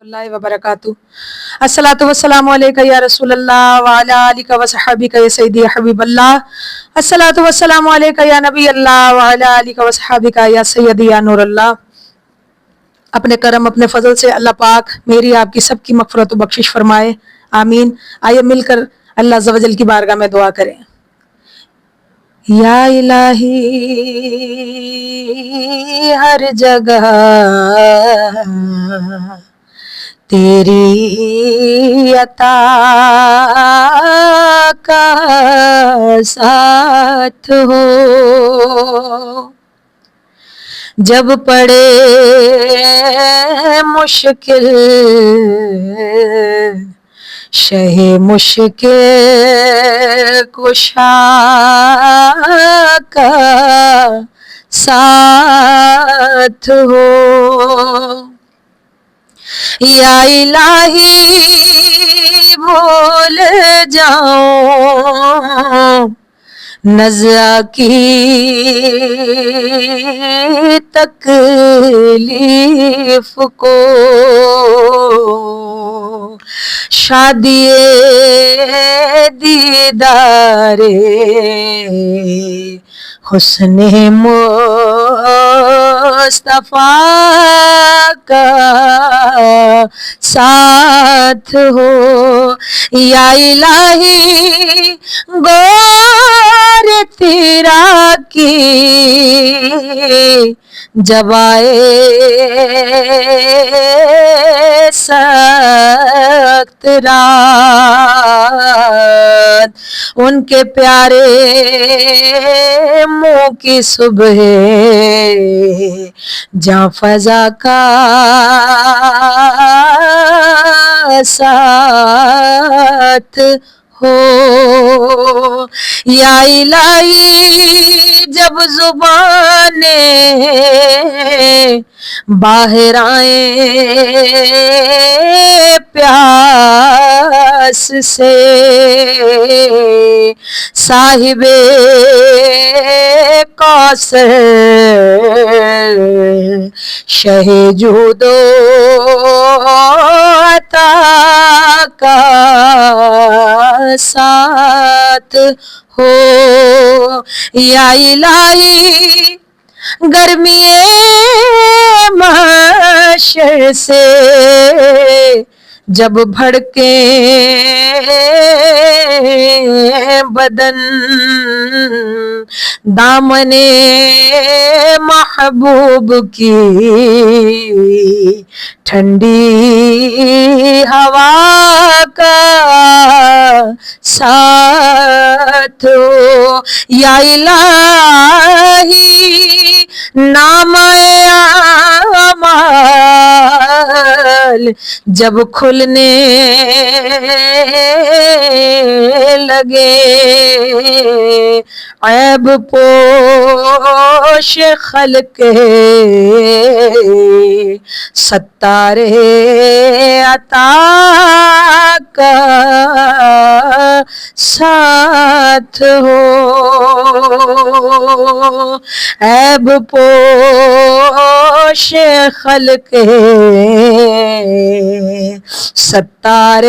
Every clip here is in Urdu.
اللہ وبرکاتہ۔ الصلاۃ والسلام علیکہ یا رسول اللہ وعلی آلک و صحابک یا سیدی حبیب اللہ۔ الصلاۃ والسلام علیکہ یا نبی اللہ وعلی آلک و صحابک یا سیدی یا نور اللہ۔ اپنے کرم اپنے فضل سے اللہ پاک میری آپ کی سب کی مغفرت و بخشش فرمائے، آمین۔ آئیے مل کر اللہ عز و جل کی بارگاہ میں دعا کریں۔ یا الہی ہر جگہ تیری عطا کا ساتھ ہو، جب پڑے مشکل شہ مشکل کشا کا ساتھ ہو۔ یا الہی بھول جاؤں نزع کی تکلیف کو، شادی دیدار حسن مصطفیٰ کا ساتھ ہو۔ یا الہی غور تیرا کی جب آئے سخت رات، ان کے پیارے منہ کی صبح جاں فضا کا ساتھ ہو۔ یا الہی جب زبانیں باہر آئیں پیاس سے، صاحب کوثر شہ جود و عطا کا ساتھ ہو۔ یا الہی گرمی محشر سے جب بھڑکے بدن، دامن محبوب کی ٹھنڈی ہوا کا ساتھ ہو۔ یا الہی نام اعمال جب کھلنے لگے، عیب پوش خلق ستار عطا کا ساتھ ہو۔ عیب پوش خلق ستار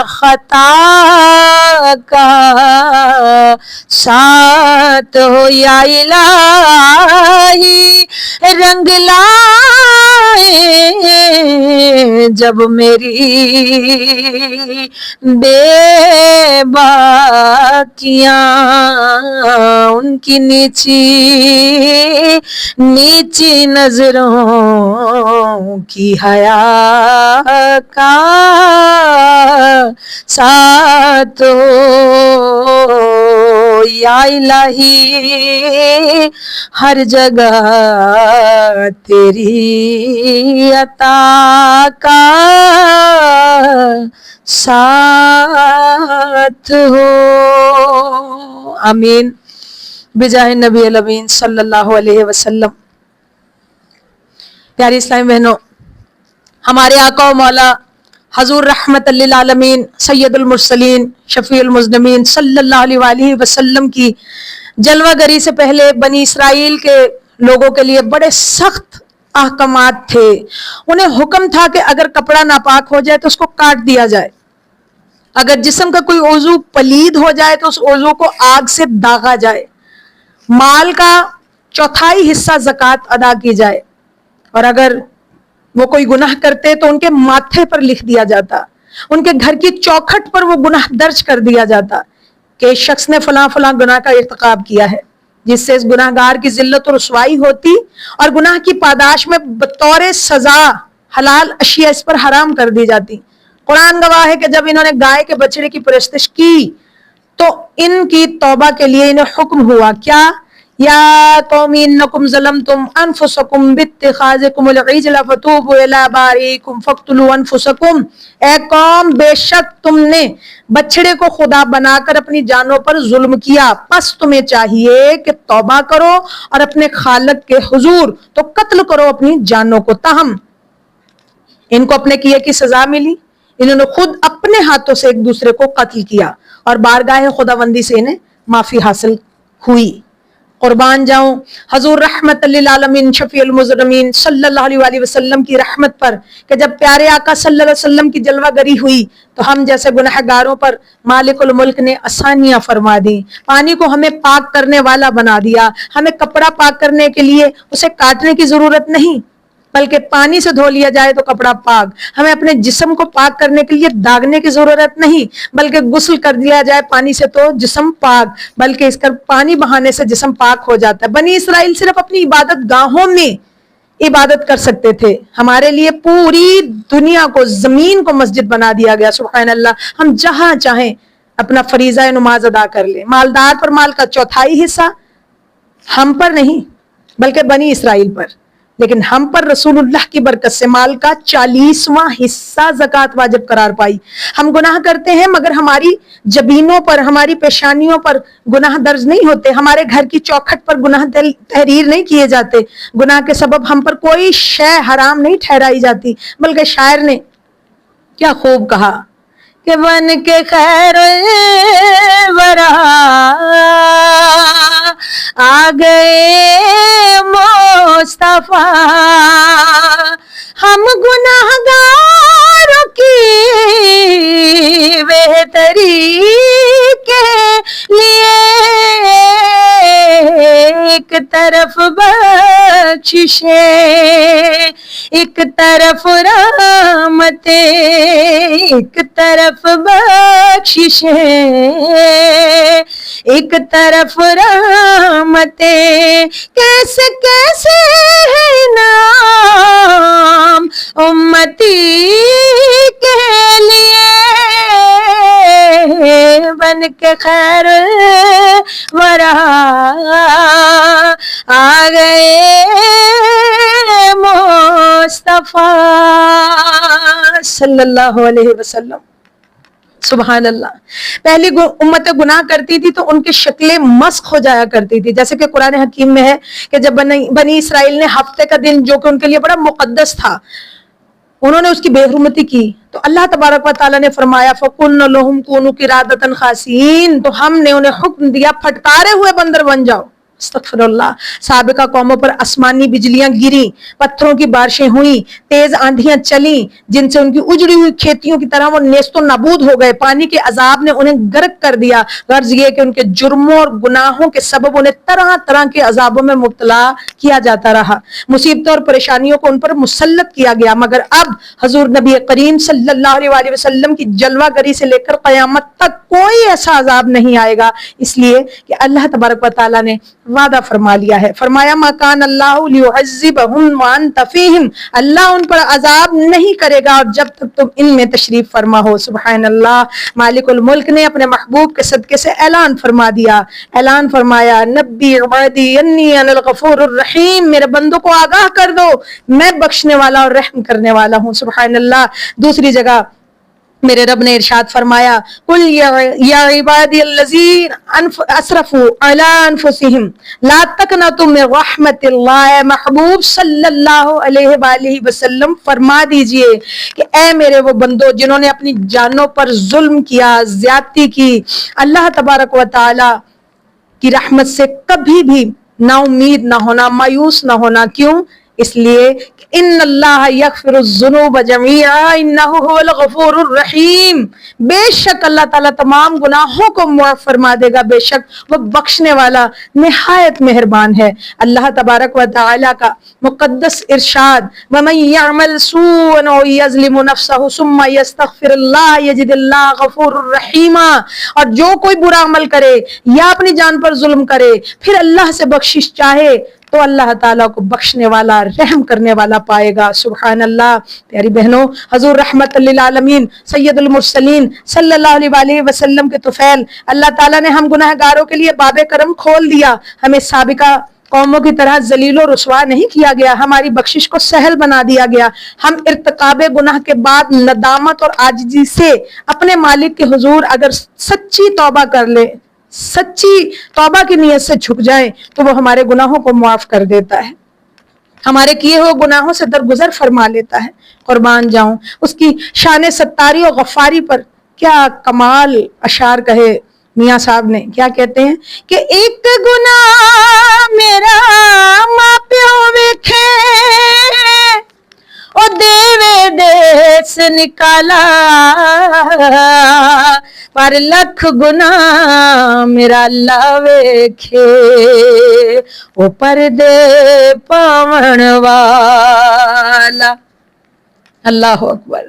خطا کا ساتھ ہو۔ یا الہی رنگ لائے جب میری بے باکیاں، ان کی نیچی نیچی نظروں کی حیا کا ساتھ ہو۔ یا الہی ہر جگہ تیری عطا کا ساتھ ہو، آمین بجاہ نبی الامین صلی اللہ علیہ وسلم۔ پیاری اسلامی بہنوں، ہمارے آقا و مولا حضور رحمت للعالمین سید المرسلین شفیع المذنبین صلی اللہ علیہ وآلہ وسلم کی جلوہ گری سے پہلے بنی اسرائیل کے لوگوں کے لیے بڑے سخت احکامات تھے. انہیں حکم تھا کہ اگر کپڑا ناپاک ہو جائے تو اس کو کاٹ دیا جائے، اگر جسم کا کوئی عضو پلید ہو جائے تو اس عضو کو آگ سے داغا جائے، مال کا 1/4 حصہ زکوٰۃ ادا کی جائے، اور اگر وہ کوئی گناہ کرتے تو ان کے ماتھے پر لکھ دیا جاتا، ان کے گھر کی چوکھٹ پر وہ گناہ درج کر دیا جاتا کہ اس شخص نے فلاں فلاں گناہ کا ارتکاب کیا ہے، جس سے اس گناہ گار کی ذلت و رسوائی ہوتی اور گناہ کی پاداش میں بطور سزا حلال اشیاء اس پر حرام کر دی جاتی. قرآن گواہ ہے کہ جب انہوں نے گائے کے بچڑے کی پرستش کی تو ان کی توبہ کے لیے انہیں حکم ہوا کیا؟ یا قوم انکم ظلمتم انفسکم باتخاذکم العجل فتوبوا الی باریکم فاقتلوا انفسکم، اے قوم بے شک تم نے بچڑے کو خدا بنا کر اپنی جانوں پر ظلم کیا، پس تمہیں چاہیے کہ توبہ کرو اور اپنے خالق کے حضور تو قتل کرو اپنی جانوں کو. تاہم ان کو اپنے کیے کی سزا ملی، انہوں نے خود اپنے ہاتھوں سے ایک دوسرے کو قتل کیا اور بارگاہ خداوندی سے انہیں معافی حاصل ہوئی. قربان جاؤں حضور رحمت للعالمین شفیع المذنبین صلی اللہ علیہ وسلم کی رحمت پر کہ جب پیارے آقا صلی اللہ علیہ وسلم کی جلوہ گری ہوئی تو ہم جیسے گناہ گاروں پر مالک الملک نے آسانیاں فرما دی، پانی کو ہمیں پاک کرنے والا بنا دیا. ہمیں کپڑا پاک کرنے کے لیے اسے کاٹنے کی ضرورت نہیں بلکہ پانی سے دھو لیا جائے تو کپڑا پاک. ہمیں اپنے جسم کو پاک کرنے کے لیے داغنے کی ضرورت نہیں بلکہ غسل کر دیا جائے پانی سے تو جسم پاک، بلکہ اس کا پانی بہانے سے جسم پاک ہو جاتا ہے. بنی اسرائیل صرف اپنی عبادت گاہوں میں عبادت کر سکتے تھے، ہمارے لیے پوری دنیا کو، زمین کو مسجد بنا دیا گیا. سبحان اللہ، ہم جہاں چاہیں اپنا فریضہ نماز ادا کر لیں. مالدار پر مال کا 1/4 حصہ، ہم پر نہیں بلکہ بنی اسرائیل پر، لیکن ہم پر رسول اللہ کی برکت سے مال کا 40واں حصہ زکوٰۃ واجب قرار پائی. ہم گناہ کرتے ہیں مگر ہماری جبینوں پر، ہماری پیشانیوں پر گناہ درج نہیں ہوتے، ہمارے گھر کی چوکھٹ پر گناہ تحریر نہیں کیے جاتے، گناہ کے سبب ہم پر کوئی شے حرام نہیں ٹھہرائی جاتی. بلکہ شاعر نے کیا خوب کہا کہ بن کے خیر ورا آ گئے مصطفیٰ، ہم گناہ گاروں کی بہتری کے لیے ایک طرف بخششیں، ایک طرف رحمتیں، ایک طرف بخششیں، ایک طرف رحمتیں، کیسے کیسے ہے نام امتی کے لیے، بن کے خیر ورا آ گئے مصطفیٰ صلی اللہ علیہ وسلم. سبحان اللہ. پہلی امتیں گناہ کرتی تھی تو ان کی شکلیں مسخ ہو جایا کرتی تھی، جیسے کہ قرآن حکیم میں ہے کہ جب بنی اسرائیل نے ہفتے کا دن جو کہ ان کے لیے بڑا مقدس تھا انہوں نے اس کی بے حرمتی کی تو اللہ تبارک و تعالیٰ نے فرمایا فَقُلْنَا لَهُمْ كُونُوا قِرَادَةً خَاسِئِينَ، تو ہم نے انہیں حکم دیا پھٹکارے ہوئے بندر بن جاؤ. استغفر اللہ. سابقہ قوموں پر آسمانی بجلیاں گریں، پتھروں کی بارشیں ہوئیں، تیز آندھیاں چلیں جن سے ان کی اجڑی ہوئی کھیتیوں کی طرح وہ نیست و نابود ہو گئے. پانی کے عذاب نے انہیں غرق کر دیا. غرض یہ کہ ان کے جرموں اور گناہوں کے سبب انہیں طرح طرح کے عذابوں میں مبتلا کیا جاتا رہا، مصیبتوں اور پریشانیوں کو ان پر مسلط کیا گیا. مگر اب حضور نبی کریم صلی اللہ علیہ وسلم کی جلوہ گری سے لے کر قیامت تک کوئی ایسا عذاب نہیں آئے گا، اس لیے کہ اللہ تبارک و تعالیٰ نے وعدہ فرما لیا ہے. فرمایا ما کان اللہ لیعذبہم وانت فیہم، اللہ ان پر عذاب نہیں کرے گا اور جب تک تم ان میں تشریف فرما ہو. سبحان اللہ. مالک الملک نے اپنے محبوب کے صدقے سے اعلان فرما دیا، اعلان فرمایا نبی عبادی انی انا الغفور الرحیم، میرے بندوں کو آگاہ کر دو میں بخشنے والا اور رحم کرنے والا ہوں. سبحان اللہ. دوسری جگہ میرے رب نے ارشاد فرمایا قل یا عبادی الذین اسرفوا علی انفسہم لا تقنطوا من رحمت اللہ. محبوب صلی اللہ علیہ وآلہ وسلم فرما دیجئے کہ اے میرے وہ بندو جنہوں نے اپنی جانوں پر ظلم کیا، زیادتی کی، اللہ تبارک و تعالی کی رحمت سے کبھی بھی نا امید نہ ہونا، مایوس نہ ہونا. کیوں؟ اس لیے ان اللہ یغفر الذنوب جميعا انہ هو الغفور الرحیم، بے شک اللہ تعالیٰ تمام گناہوں کو معاف فرما دے گا، بے شک وہ بخشنے والا نہایت مہربان ہے۔ اللہ تبارک و تعالیٰ کا مقدس ارشاد وَمَن يَعْمَلْ سُوءًا أَوْ يَظْلِمُ نَفْسَهُ ثُمَّ يَسْتَغْفِرِ اللَّهَ يَجِدِ اللَّهَ غَفُورًا رَحِيمًا، اور جو کوئی برا عمل کرے یا اپنی جان پر ظلم کرے پھر اللہ سے بخشش چاہے تو اللہ تعالیٰ کو بخشنے والا، رحم کرنے والا پائے گا۔ سبحان اللہ۔ پیاری بہنوں، حضور رحمت للعالمین سید المرسلین صلی اللہ علیہ وآلہ وسلم کے طفیل اللہ تعالیٰ نے ہم گناہ گاروں کے لیے باب کرم کھول دیا، ہمیں سابقہ قوموں کی طرح ذلیل و رسوا نہیں کیا گیا، ہماری بخشش کو سہل بنا دیا گیا۔ ہم ارتکاب گناہ کے بعد ندامت اور عاجزی سے اپنے مالک کے حضور اگر سچی توبہ کر لیں، سچی توبہ کی نیت سے جھک جائیں تو وہ ہمارے گناہوں کو معاف کر دیتا ہے، ہمارے کیے ہوئے گناہوں سے درگزر فرما لیتا ہے۔ قربان جاؤں اس کی شان ستاری اور غفاری پر، کیا کمال اشعار کہے میاں صاحب نے، کیا کہتے ہیں کہ ایک گناہ میرا ماں پیو ویکھے او دیوے دیس نکالا، پر لکھ گناہ میرا اللہ ویکھے او پردے پاون والا۔ اللہ اکبر۔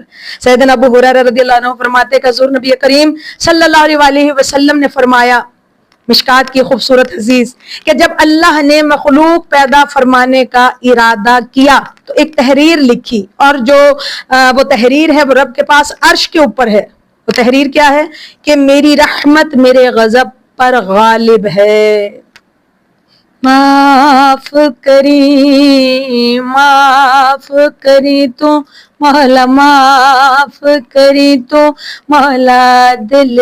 سیدنا ابو ہریرہ رضی اللہ عنہ فرماتے کہ حضور نبی کریم صلی اللہ علیہ وآلہ وسلم نے فرمایا، مشکات کی خوبصورت حدیث، کہ جب اللہ نے مخلوق پیدا فرمانے کا ارادہ کیا تو ایک تحریر لکھی، اور جو وہ تحریر ہے وہ رب کے پاس عرش کے اوپر ہے۔ وہ تحریر کیا ہے کہ میری رحمت میرے غضب پر غالب ہے، معاف کری معاف کری تو مولا، معاف کری تو مولا، دل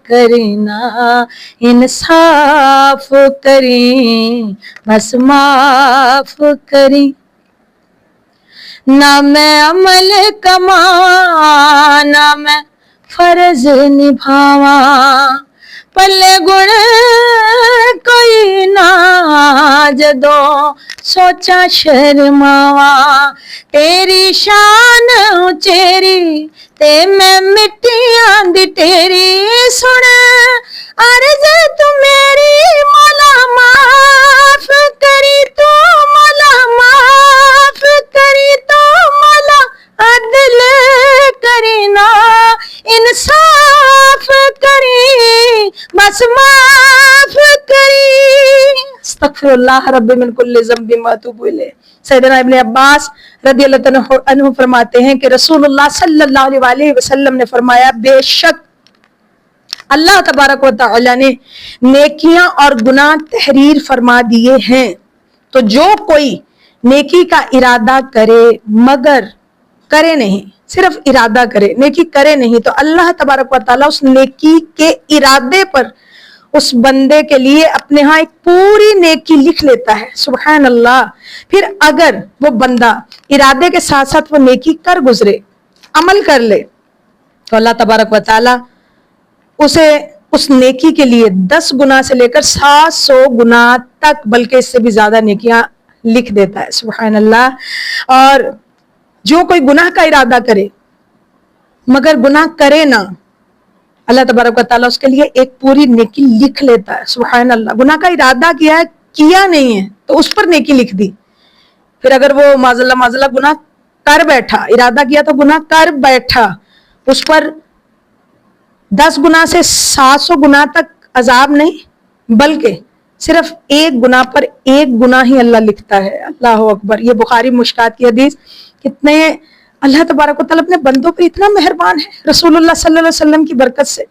کرنا انصاف کری، بس معاف کری، نہ میں عمل کماں نہ میں فرض نبھاواں، پلے گن کوئی نہ جدوں سوچا شرماواں، تیری شان اچیری تے میں مٹیاں دی تیری، سن عرض تو میری مولا، معاف کری تو مولا، معاف کری تو مولا، عدل کرینا انصاف کری، بس معاف کری، استغفر اللہ رب من کل ذنب واتوب الیہ۔ سیدنا ابن عباس رضی اللہ عنہ فرماتے ہیں کہ رسول اللہ صلی اللہ علیہ وآلہ وسلم نے فرمایا، بے شک اللہ تبارک و تعالی نے نیکیاں اور گناہ تحریر فرما دیے ہیں، تو جو کوئی نیکی کا ارادہ کرے مگر کرے نہیں، صرف ارادہ کرے، نیکی کرے نہیں، تو اللہ تبارک و تعالیٰ اس نیکی کے ارادے پر اس بندے کے لیے اپنے ہاں ایک پوری نیکی لکھ لیتا ہے۔ سبحان اللہ۔ پھر اگر وہ بندہ ارادے کے ساتھ ساتھ وہ نیکی کر گزرے، عمل کر لے، تو اللہ تبارک و تعالیٰ اسے اس نیکی کے لیے 10 گناہ سے لے کر 700 گناہ تک، بلکہ اس سے بھی زیادہ نیکیاں لکھ دیتا ہے۔ سبحان اللہ۔ اور جو کوئی گناہ کا ارادہ کرے مگر گناہ کرے نہ، اللہ تبارک و تعالیٰ اس کے لیے ایک پوری نیکی لکھ لیتا ہے۔ سبحان اللہ۔ گناہ کا ارادہ کیا ہے، کیا نہیں ہے، تو اس پر نیکی لکھ دی۔ پھر اگر وہ معاذ اللہ گناہ کر بیٹھا، ارادہ کیا تو گناہ کر بیٹھا، اس پر 10 گناہ سے 700 گناہ تک عذاب نہیں، بلکہ صرف ایک گناہ پر ایک گناہ ہی اللہ لکھتا ہے۔ اللہ اکبر۔ یہ بخاری مشکات کی حدیث۔ کتنے اللہ تبارک و تعالیٰ اپنے بندوں پہ اتنا مہربان ہے، رسول اللہ صلی اللہ علیہ وسلم کی برکت سے،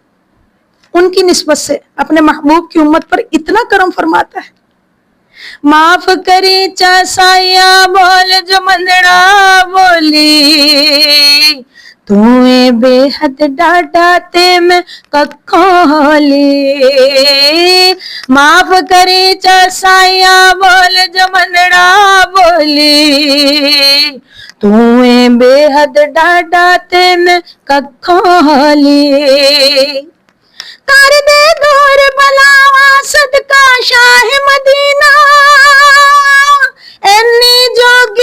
ان کی نسبت سے اپنے محبوب کی امت پر اتنا کرم فرماتا ہے۔ معاف کری چاسایا بول جو مندڑا بولی، تمہیں بے حد ڈاٹا تے میں ککھوں لی، معاف کری چاسایا بول جو مندڑا بولی، تمہیں بے حد ڈاٹا تے میں ککھوں لی، کر دے دور بلاوا صدقہ شاہ مدینہ، اینی جوگی